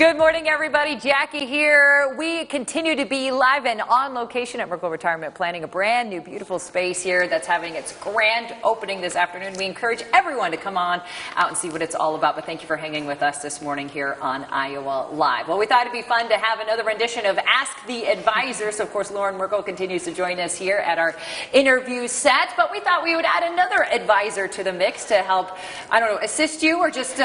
Good morning, everybody. Jackie here. We continue to be live and on location at Merkle Retirement Planning, a brand new, beautiful space here that's having its grand opening this afternoon. We encourage everyone to come on out and see what it's all about. But thank you for hanging with us this morning here on Iowa Live. Well, we thought it'd be fun to have another rendition of Ask the Advisor. So, of course, Lauren Merkle continues to join us here at our interview set. But we thought we would add another advisor to the mix to help, I don't know, assist you or just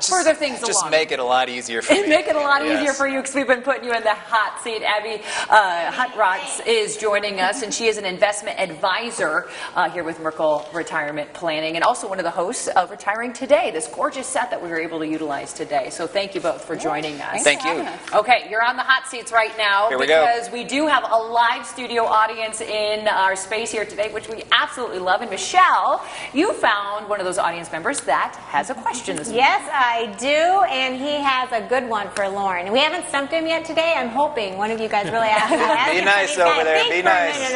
further things along. Just make it a lot easier for me. Make it a lot easier for you because we've been putting you in the hot seat. Abby Hunt-Rotz is joining us, and she is an investment advisor here with Merkle Retirement Planning, and also one of the hosts of Retiring Today, this gorgeous set that we were able to utilize today. So thank you both for joining us. Thank you. Okay, you're on the hot seats right now because we do have a live studio audience in our space here today, which we absolutely love. And Michelle, you found one of those audience members that has a question this morning. Yes, I do, and he has a good one for Lauren. We haven't stumped him yet today. I'm hoping one of you guys really ask him. Be nice over there. Be nice.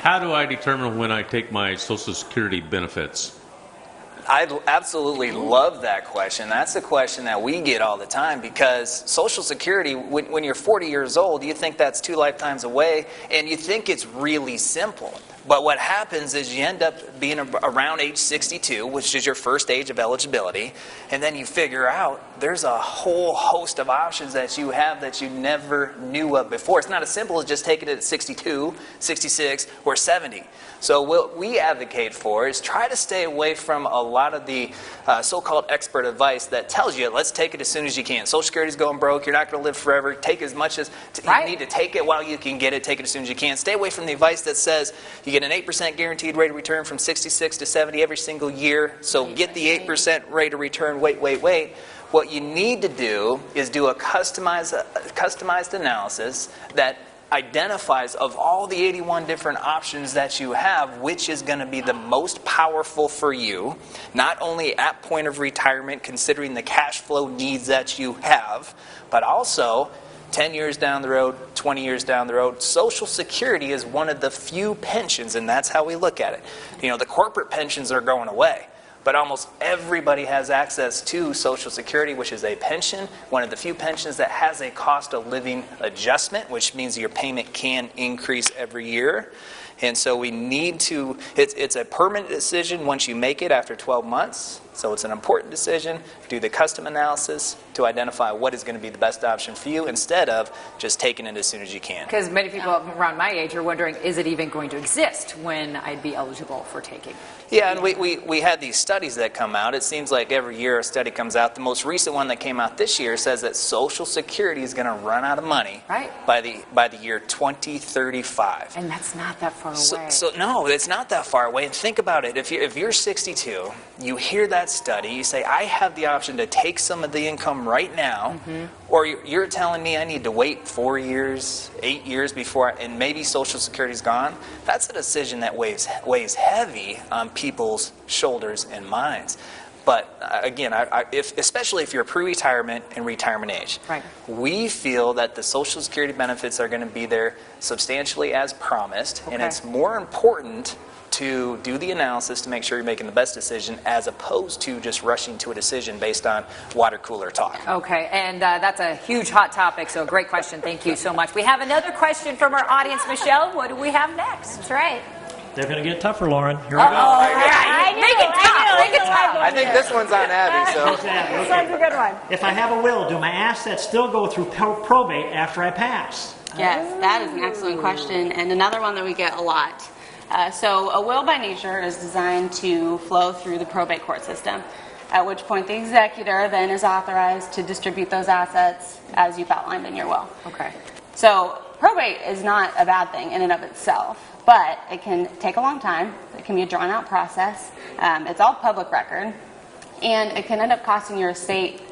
How do I determine when I take my Social Security benefits? I absolutely love that question. That's a question that we get all the time because Social Security, when you're 40 years old, you think that's 2 lifetimes away, and you think it's really simple. But what happens is you end up being around age 62, which is your first age of eligibility, and then you figure out there's a whole host of options that you have that you never knew of before. It's not as simple as just taking it at 62, 66, or 70. So what we advocate for is try to stay away from a lot of the so-called expert advice that tells you, let's take it as soon as you can. Social Security's going broke. You're not going to live forever. Take as much as you need to take it while you can get it. Take it as soon as you can. Stay away from the advice that says you get an 8% guaranteed rate of return from 66 to 70 every single year. So get the 8% rate of return. Wait. What you need to do is do a customized analysis that identifies of all the 81 different options that you have, which is going to be the most powerful for you, not only at point of retirement, considering the cash flow needs that you have, but also 10 years down the road, 20 years down the road. Social Security is one of the few pensions, and that's how we look at it. You know, the corporate pensions are going away, but almost everybody has access to Social Security, which is a pension, one of the few pensions that has a cost of living adjustment, which means your payment can increase every year. And so we need to, it's a permanent decision once you make it after 12 months. So it's an important decision. Do the custom analysis to identify what is going to be the best option for you instead of just taking it as soon as you can. Because many people around my age are wondering, is it even going to exist when I'd be eligible for taking it? Yeah, and we had these studies that come out. It seems like every year a study comes out. The most recent one that came out this year says that Social Security is going to run out of money by the year 2035. And that's not that far away. So no, it's not that far away. And think about it. If you're 62, you hear that study, you say, I have the option to take some of the income right now, or you're telling me I need to wait 4 years, 8 years before, and maybe Social Security's gone. That's a decision that weighs heavy on people's shoulders and minds. But again, especially if you're pre-retirement and retirement age, we feel that the Social Security benefits are going to be there substantially as promised, and it's more important to do the analysis to make sure you're making the best decision as opposed to just rushing to a decision based on water cooler talk. Okay, and that's a huge hot topic, so great question. Thank you so much. We have another question from our audience. Michelle, what do we have next? That's right. They're going to get tougher, Lauren. Here we go. Make it tough. I think this one's on Abby. So. This one's a good one. If I have a will, do my assets still go through probate after I pass? Yes, that is an excellent question, and another one that we get a lot. So a will by nature is designed to flow through the probate court system, at which point the executor then is authorized to distribute those assets as you've outlined in your will. Okay. So probate is not a bad thing in and of itself, but it can take a long time. It can be a drawn-out process. It's all public record, and it can end up costing your estate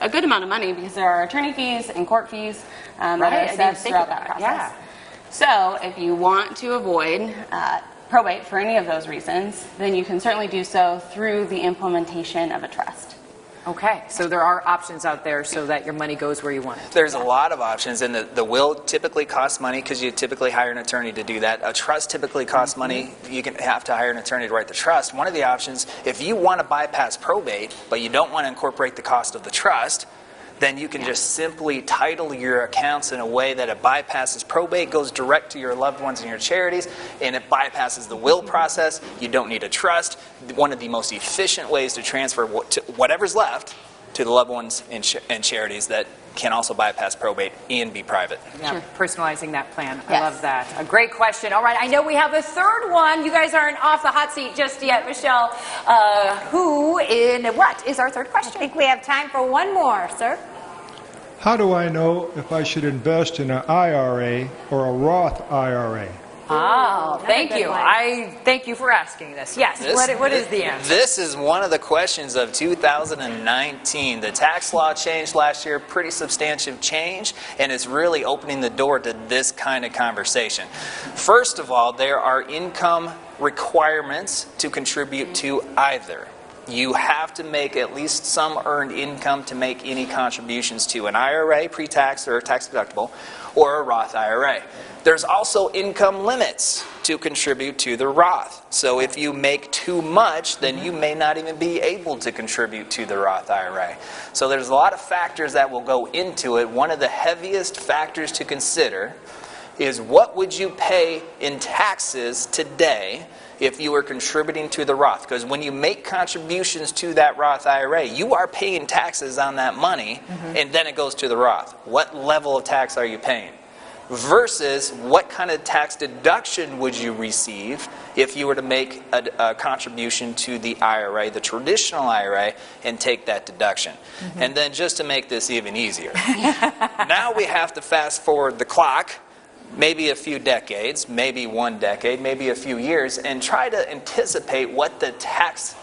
a good amount of money because there are attorney fees and court fees that are assessed throughout that process. Yeah. So if you want to avoid probate for any of those reasons, then you can certainly do so through the implementation of a trust. Okay, so there are options out there so that your money goes where you want it. There's a lot of options, and the will typically costs money because you typically hire an attorney to do that. A trust typically costs money. You can have to hire an attorney to write the trust. One of the options, if you want to bypass probate, but you don't want to incorporate the cost of the trust, then you can just simply title your accounts in a way that it bypasses probate, goes direct to your loved ones and your charities, and it bypasses the will process. You don't need a trust. One of the most efficient ways to transfer whatever's left to the loved ones and charities that can also bypass probate and be private. Yeah, personalizing that plan. I Yes. love that. A great question. All right, I know we have a third one. You guys aren't off the hot seat just yet. Michelle, what is our third I question? think we have time for one more, sir. How do I know if I should invest in an IRA or a Roth IRA? Oh, thank good you. one. I thank you for asking this. Yes, what is the answer? This is one of the questions of 2019. The tax law changed last year, pretty substantial change, and it's really opening the door to this kind of conversation. First of all, there are income requirements to contribute to either. You have to make at least some earned income to make any contributions to an IRA, pre-tax or tax deductible, or a Roth IRA. There's also income limits to contribute to the Roth. So if you make too much, then you may not even be able to contribute to the Roth IRA. So there's a lot of factors that will go into it. One of the heaviest factors to consider is what would you pay in taxes today if you were contributing to the Roth? Because when you make contributions to that Roth IRA, you are paying taxes on that money, and then it goes to the Roth. What level of tax are you paying? Versus what kind of tax deduction would you receive if you were to make a contribution to the IRA, the traditional IRA, and take that deduction. And then just to make this even easier, now we have to fast forward the clock maybe a few decades, maybe 1 decade, maybe a few years, and try to anticipate what the tax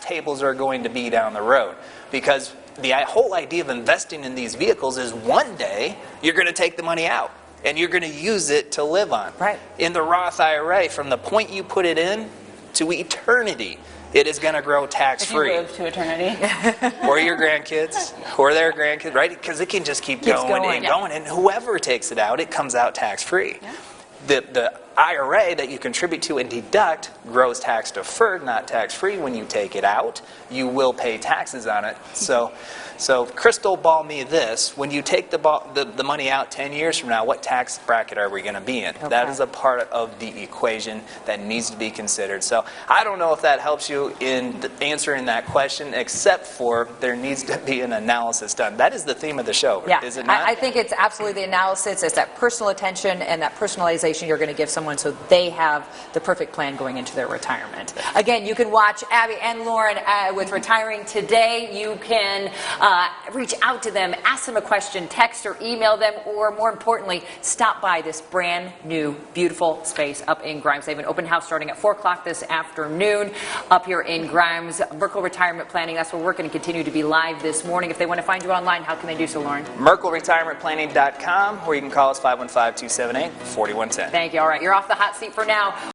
tables are going to be down the road. Because the whole idea of investing in these vehicles is one day you're going to take the money out and you're going to use it to live on. Right. In the Roth IRA, from the point you put it in to eternity, it is going to grow If tax-free. you live to eternity. Or your grandkids, or their grandkids, right? Because it can just keep Keeps going going, and yeah. going, and whoever takes it out, it comes out tax-free. Yeah. The IRA that you contribute to and deduct grows tax-deferred, not tax-free. When you take it out, you will pay taxes on it. So crystal ball me this, when you take the money out 10 years from now, what tax bracket are we going to be in? Okay. That is a part of the equation that needs to be considered. So I don't know if that helps you in answering that question, except for there needs to be an analysis done. That is the theme of the show, Yeah, is it not? I think it's absolutely the analysis. It's that personal attention and that personalization you're going to give someone so they have the perfect plan going into their retirement. Again, you can watch Abby and Lauren with Retiring Today. You can reach out to them, ask them a question, text or email them, or more importantly, stop by this brand new, beautiful space up in Grimes. They have an open house starting at 4 o'clock this afternoon up here in Grimes. Merkle Retirement Planning, that's where we're going to continue to be live this morning. If they want to find you online, how can they do so, Lauren? MerkleRetirementPlanning.com, or you can call us 515-278-4110. Thank you. All right, you're off the hot seat for now.